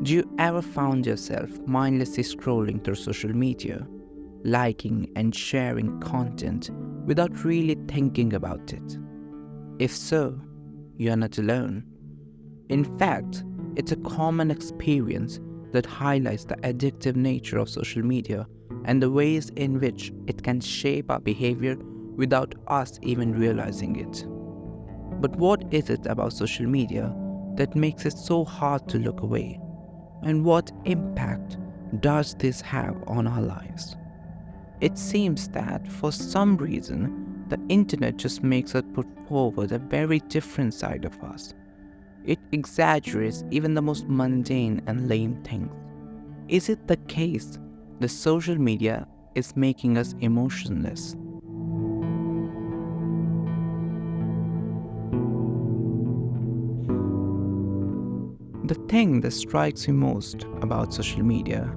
Do you ever found yourself mindlessly scrolling through social media, liking and sharing content without really thinking about it? If so, you are not alone. In fact, it's a common experience that highlights the addictive nature of social media and the ways in which it can shape our behavior without us even realizing it. But what is it about social media that makes it so hard to look away? And what impact does this have on our lives? It seems that for some reason, the internet just makes us put forward a very different side of us. It exaggerates even the most mundane and lame things. Is it the case that social media is making us emotionless? The thing that strikes me most about social media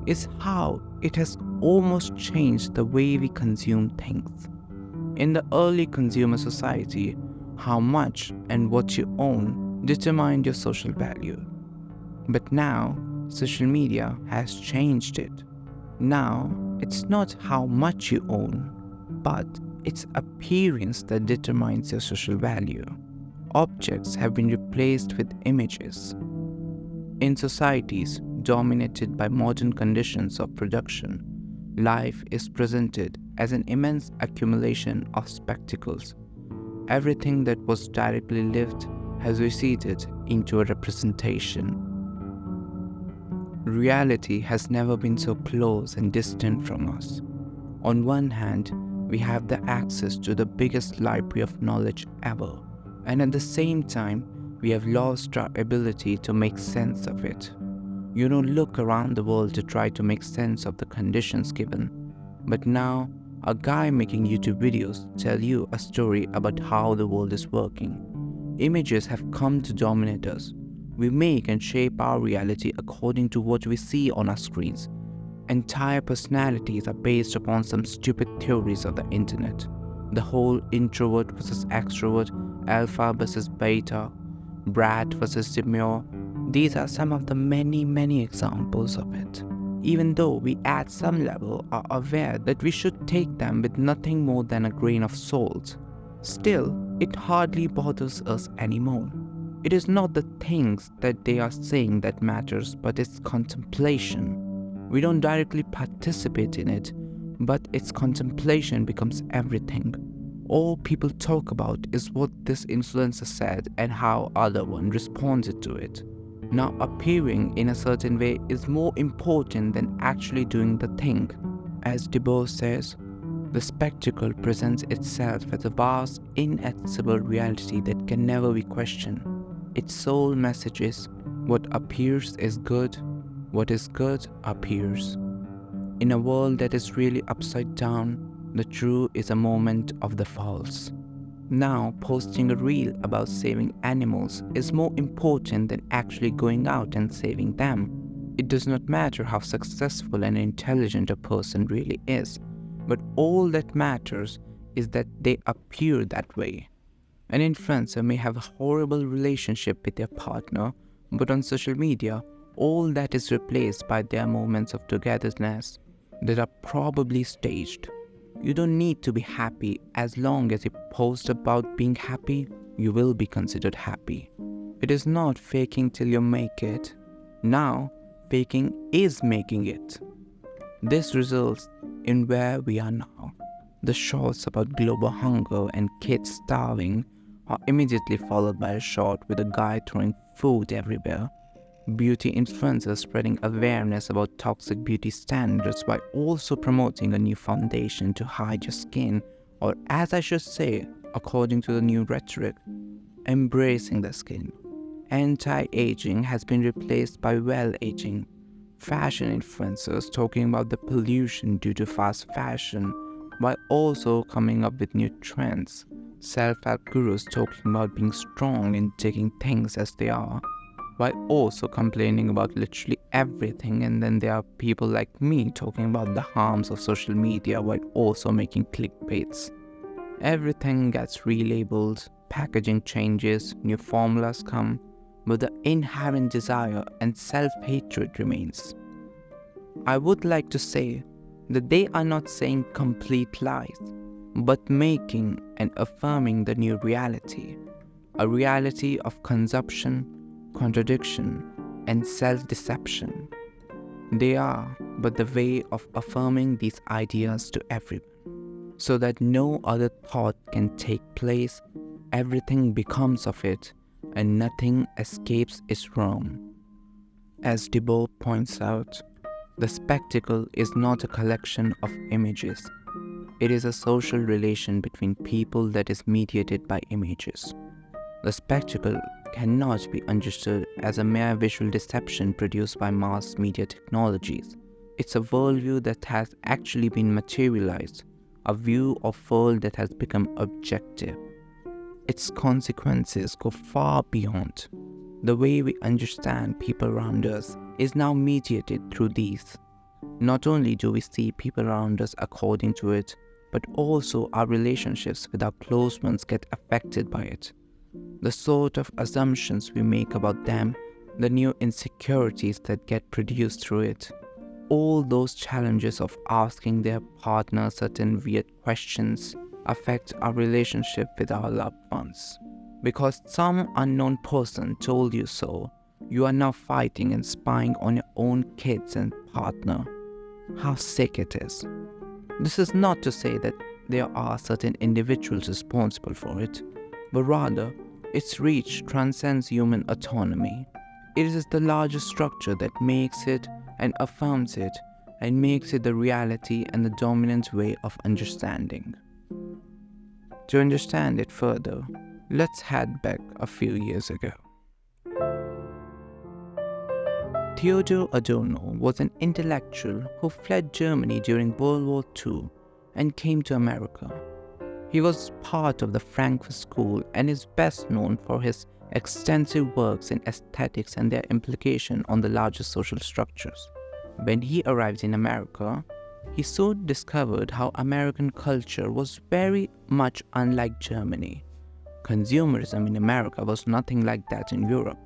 is how it has almost changed the way we consume things. In the early consumer society, how much and what you own determined your social value. But now, social media has changed it. Now, it's not how much you own, but its appearance that determines your social value. Objects have been replaced with images. In societies dominated by modern conditions of production, life is presented as an immense accumulation of spectacles. Everything that was directly lived has receded into a representation. Reality has never been so close and distant from us. On one hand, we have the access to the biggest library of knowledge ever, and at the same time, we have lost our ability to make sense of it. You don't look around the world to try to make sense of the conditions given, but now a guy making YouTube videos tell you a story about how the world is working. Images have come to dominate us. We make and shape our reality according to what we see on our screens. Entire personalities are based upon some stupid theories of the internet. The whole introvert versus extrovert, alpha versus beta, brat versus demure. These are some of the many examples of it. Even though we at some level are aware that we should take them with nothing more than a grain of salt, still, it hardly bothers us anymore. It is not the things that they are saying that matters, but its contemplation. We don't directly participate in it, but its contemplation becomes everything. All people talk about is what this influencer said and how other one responded to it. Now, appearing in a certain way is more important than actually doing the thing. As Debord says, the spectacle presents itself as a vast, inaccessible reality that can never be questioned. Its sole message is, what appears is good, what is good appears. In a world that is really upside down, the true is a moment of the false. Now, posting a reel about saving animals is more important than actually going out and saving them. It does not matter how successful and intelligent a person really is, but all that matters is that they appear that way. An influencer may have a horrible relationship with their partner, but on social media, all that is replaced by their moments of togetherness that are probably staged. You don't need to be happy. As long as you post about being happy, you will be considered happy. It is not faking till you make it. Now, faking is making it. This results in where we are now. The shots about global hunger and kids starving are immediately followed by a shot with a guy throwing food everywhere. Beauty influencers spreading awareness about toxic beauty standards while also promoting a new foundation to hide your skin, or as I should say, according to the new rhetoric, embracing the skin. Anti-aging has been replaced by well-aging. Fashion influencers talking about the pollution due to fast fashion while also coming up with new trends. Self-help gurus talking about being strong and taking things as they are, while also complaining about literally everything. And then there are people like me talking about the harms of social media while also making clickbaits. Everything gets relabeled, packaging changes, new formulas come, but the inherent desire and self-hatred remains. I would like to say that they are not saying complete lies, but making and affirming the new reality, a reality of consumption, contradiction, and self-deception. They are but the way of affirming these ideas to everyone, so that no other thought can take place, everything becomes of it, and nothing escapes its realm. As Debord points out, the spectacle is not a collection of images. It is a social relation between people that is mediated by images. The spectacle cannot be understood as a mere visual deception produced by mass media technologies. It's a worldview that has actually been materialized, a view of world that has become objective. Its consequences go far beyond. The way we understand people around us is now mediated through these. Not only do we see people around us according to it, but also our relationships with our close ones get affected by it. The sort of assumptions we make about them, the new insecurities that get produced through it, all those challenges of asking their partner certain weird questions affect our relationship with our loved ones. Because some unknown person told you so, you are now fighting and spying on your own kids and partner. How sick it is. This is not to say that there are certain individuals responsible for it, but rather its reach transcends human autonomy. It is the larger structure that makes it and affirms it and makes it the reality and the dominant way of understanding. To understand it further, let's head back a few years ago. Theodor Adorno was an intellectual who fled Germany during World War II and came to America. He was part of the Frankfurt School and is best known for his extensive works in aesthetics and their implication on the larger social structures. When he arrived in America, he soon discovered how American culture was very much unlike Germany. Consumerism in America was nothing like that in Europe,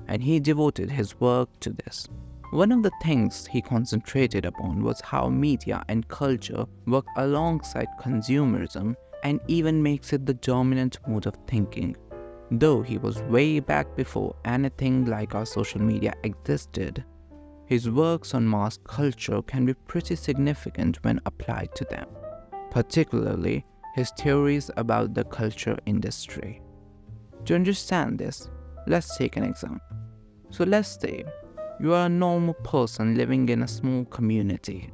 and he devoted his work to this. One of the things he concentrated upon was how media and culture work alongside consumerism and even makes it the dominant mode of thinking. Though he was way back before anything like our social media existed, his works on mass culture can be pretty significant when applied to them, particularly his theories about the culture industry. To understand this, let's take an example. So let's say you are a normal person living in a small community.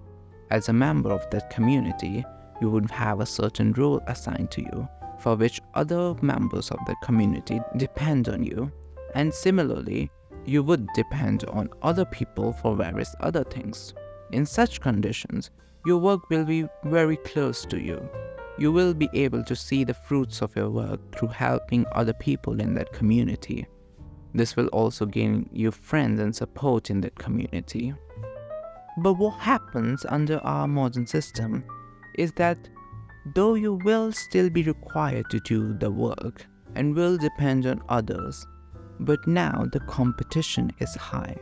As a member of that community, you would have a certain role assigned to you, for which other members of the community depend on you, and similarly, you would depend on other people for various other things. In such conditions, your work will be very close to you. You will be able to see the fruits of your work through helping other people in that community. This will also gain you friends and support in that community. But what happens under our modern system is that though you will still be required to do the work and will depend on others, but now the competition is high.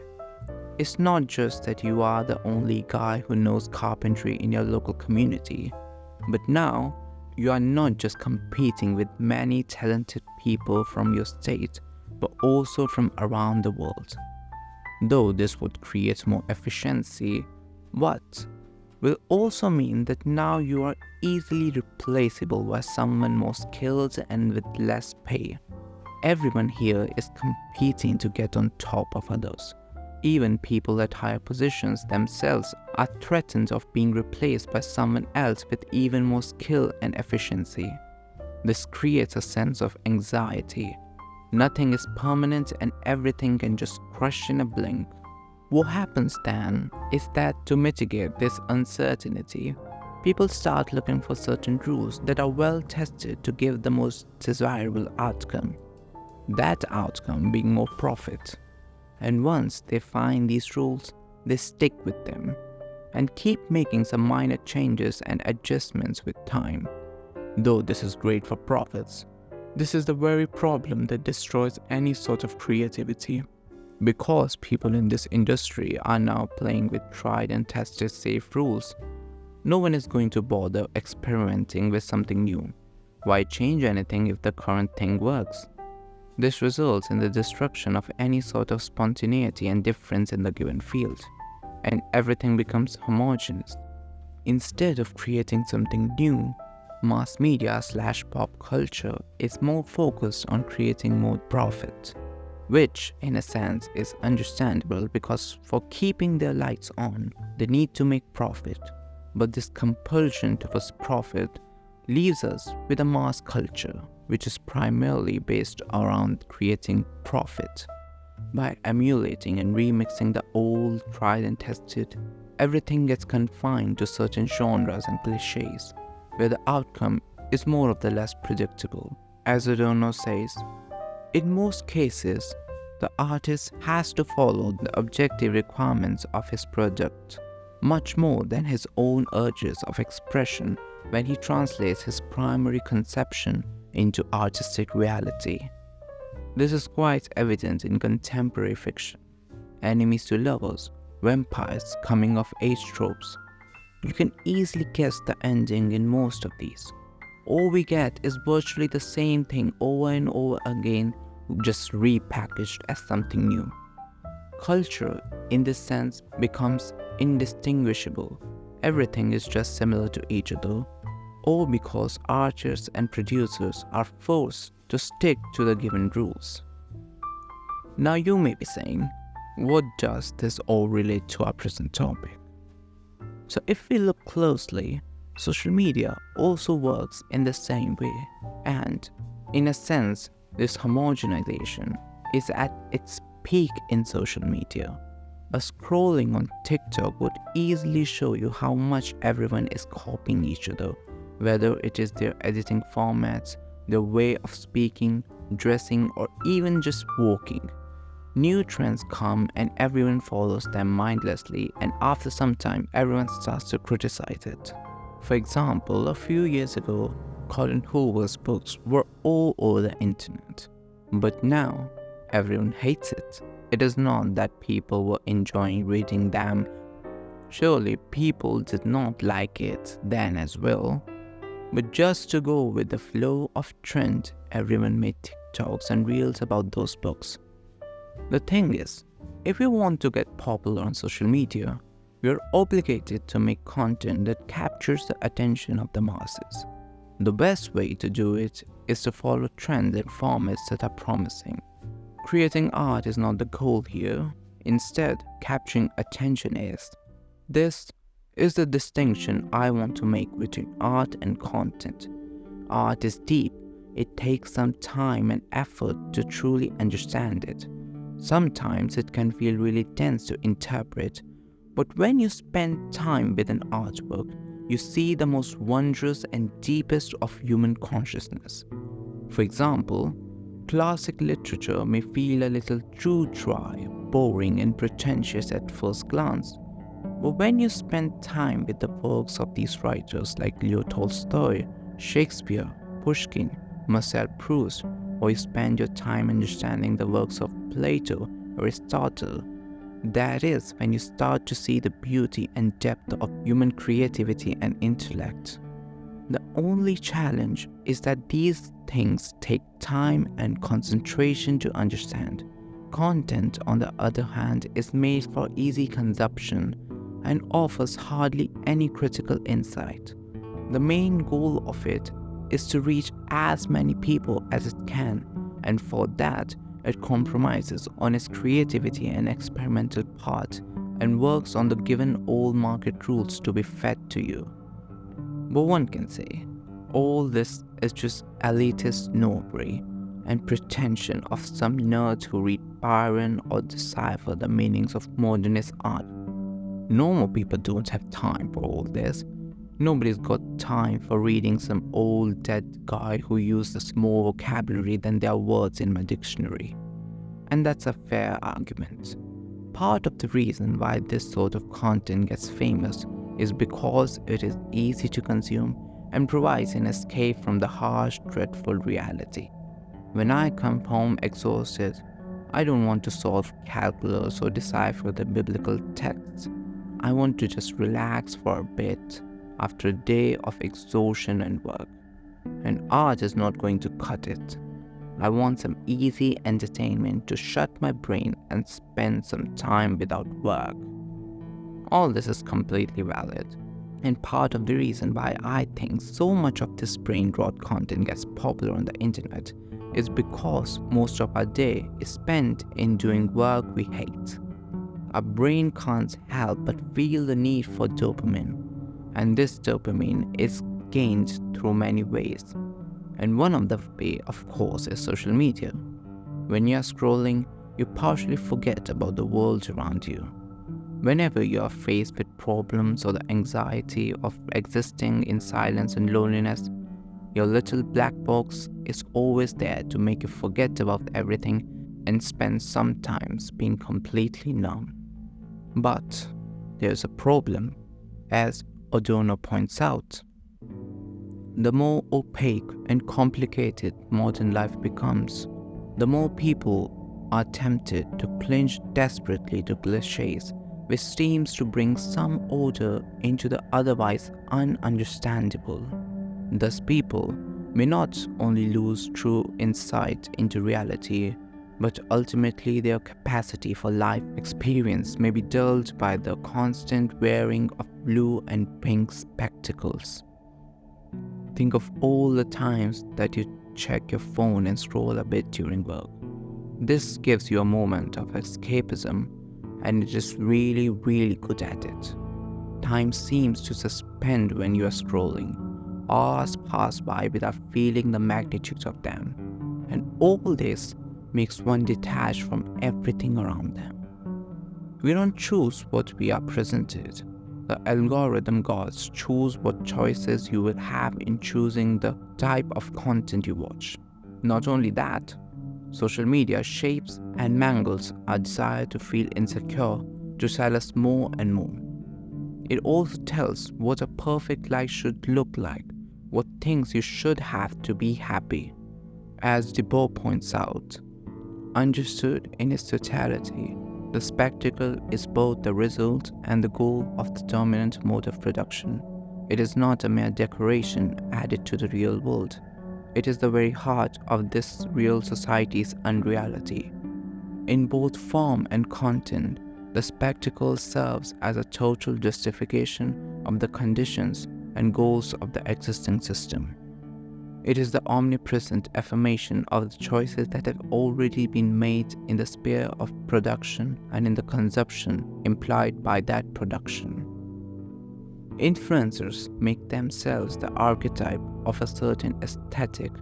It's not just that you are the only guy who knows carpentry in your local community, but now you are not just competing with many talented people from your state, but also from around the world. Though this would create more efficiency, what will also mean that now you are easily replaceable by someone more skilled and with less pay. Everyone here is competing to get on top of others. Even people at higher positions themselves are threatened of being replaced by someone else with even more skill and efficiency. This creates a sense of anxiety. Nothing is permanent and everything can just crush in a blink. What happens then is that to mitigate this uncertainty, people start looking for certain rules that are well tested to give the most desirable outcome. That outcome being more profit. And once they find these rules, they stick with them and keep making some minor changes and adjustments with time. Though this is great for profits, This is the very problem that destroys any sort of creativity. Because people in this industry are now playing with tried and tested safe rules, no one is going to bother experimenting with something new. Why change anything if the current thing works? This results in the destruction of any sort of spontaneity and difference in the given field, and everything becomes homogeneous. Instead of creating something new, mass media/pop culture is more focused on creating more profit, which in a sense is understandable because for keeping their lights on, they need to make profit. But this compulsion towards profit leaves us with a mass culture, which is primarily based around creating profit. By emulating and remixing the old, tried and tested, everything gets confined to certain genres and cliches, where the outcome is more or less predictable. As Adorno says, in most cases, the artist has to follow the objective requirements of his product much more than his own urges of expression when he translates his primary conception into artistic reality. This is quite evident in contemporary fiction. Enemies to lovers, vampires, coming of age tropes. You can easily guess the ending in most of these. All we get is virtually the same thing over and over again, just repackaged as something new. Culture, in this sense, becomes indistinguishable. Everything is just similar to each other, all because artists and producers are forced to stick to the given rules. Now you may be saying, what does this all relate to our present topic? So if we look closely, social media also works in the same way, and in a sense, this homogenization is at its peak in social media. A scrolling on TikTok would easily show you how much everyone is copying each other, whether it is their editing formats, their way of speaking, dressing, or even just walking. New trends come and everyone follows them mindlessly, and after some time everyone starts to criticize it. For example, a few years ago, Colin Hoover's books were all over the internet. But now, everyone hates it. It is not that people were enjoying reading them. Surely people did not like it then as well. But just to go with the flow of trend, everyone made TikToks and reels about those books. The thing is, if we want to get popular on social media, we are obligated to make content that captures the attention of the masses. The best way to do it is to follow trends and formats that are promising. Creating art is not the goal here. Instead, capturing attention is. This is the distinction I want to make between art and content. Art is deep. It takes some time and effort to truly understand it. Sometimes it can feel really tense to interpret, but when you spend time with an artwork, you see the most wondrous and deepest of human consciousness. For example, classic literature may feel a little too dry, boring, and pretentious at first glance. But when you spend time with the works of these writers like Leo Tolstoy, Shakespeare, Pushkin, Marcel Proust, or you spend your time understanding the works of Plato, Aristotle, that is when you start to see the beauty and depth of human creativity and intellect. The only challenge is that these things take time and concentration to understand. Content, on the other hand, is made for easy consumption and offers hardly any critical insight. The main goal of it is to reach as many people as it can, and for that, it compromises on its creativity and experimental part and works on the given old market rules to be fed to you. But one can say, all this is just elitist snobbery and pretension of some nerds who read Byron or decipher the meanings of modernist art. Normal people don't have time for all this. Nobody's got time for reading some old dead guy who uses more vocabulary than there are words in my dictionary. And that's a fair argument. Part of the reason why this sort of content gets famous is because it is easy to consume and provides an escape from the harsh, dreadful reality. When I come home exhausted, I don't want to solve calculus or decipher the biblical texts. I want to just relax for a bit after a day of exhaustion and work. And art is not going to cut it. I want some easy entertainment to shut my brain and spend some time without work. All this is completely valid. And part of the reason why I think so much of this brain rot content gets popular on the internet is because most of our day is spent in doing work we hate. Our brain can't help but feel the need for dopamine, and this dopamine is gained through many ways. And one of the way, of course, is social media. When you're scrolling, you partially forget about the world around you. Whenever you are faced with problems or the anxiety of existing in silence and loneliness, your little black box is always there to make you forget about everything and spend some times being completely numb. But there's a problem, as Adorno points out. The more opaque and complicated modern life becomes, the more people are tempted to cling desperately to cliches, which seems to bring some order into the otherwise ununderstandable. Thus, people may not only lose true insight into reality, but ultimately their capacity for life experience may be dulled by the constant wearing of blue and pink spectacles. Think of all the times that you check your phone and scroll a bit during work. This gives you a moment of escapism, and it is really, really good at it. Time seems to suspend when you are scrolling. Hours pass by without feeling the magnitude of them, and all this makes one detached from everything around them. We don't choose what we are presented. The algorithm gods choose what choices you will have in choosing the type of content you watch. Not only that, social media shapes and mangles our desire to feel insecure to sell us more and more. It also tells what a perfect life should look like, what things you should have to be happy. As Debord points out, understood in its totality, the spectacle is both the result and the goal of the dominant mode of production. It is not a mere decoration added to the real world. It is the very heart of this real society's unreality. In both form and content, the spectacle serves as a total justification of the conditions and goals of the existing system. It is the omnipresent affirmation of the choices that have already been made in the sphere of production and in the consumption implied by that production. Influencers make themselves the archetype of a certain aesthetic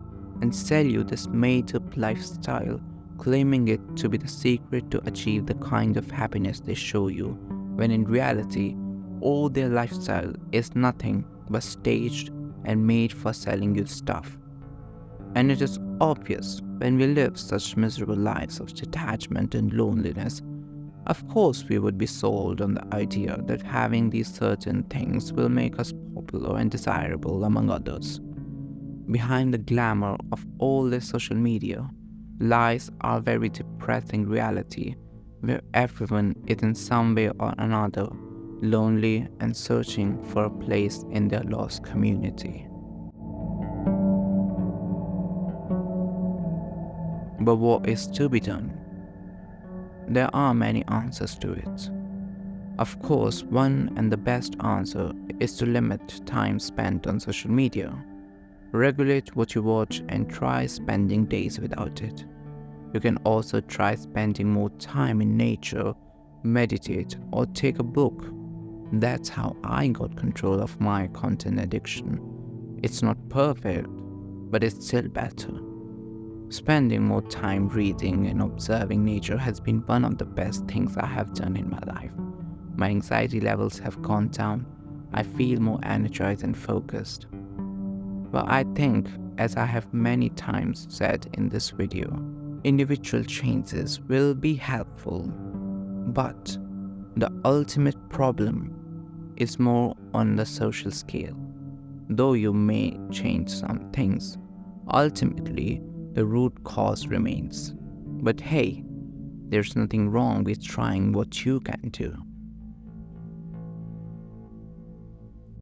and sell you this made-up lifestyle, claiming it to be the secret to achieve the kind of happiness they show you, when in reality, all their lifestyle is nothing but staged and made for selling you stuff. And it is obvious when we live such miserable lives of detachment and loneliness, of course we would be sold on the idea that having these certain things will make us popular and desirable among others. Behind the glamour of all this social media lies our very depressing reality, where everyone is in some way or another lonely and searching for a place in their lost community. But what is to be done? There are many answers to it. Of course, one and the best answer is to limit time spent on social media. Regulate what you watch and try spending days without it. You can also try spending more time in nature, meditate, or take a book. That's how I got control of my content addiction. It's not perfect, but it's still better. Spending more time reading and observing nature has been one of the best things I have done in my life. My anxiety levels have gone down. I feel more energized and focused. But I think, as I have many times said in this video, individual changes will be helpful, but the ultimate problem is more on the social scale. Though you may change some things, ultimately, the root cause remains. But hey, there's nothing wrong with trying what you can do.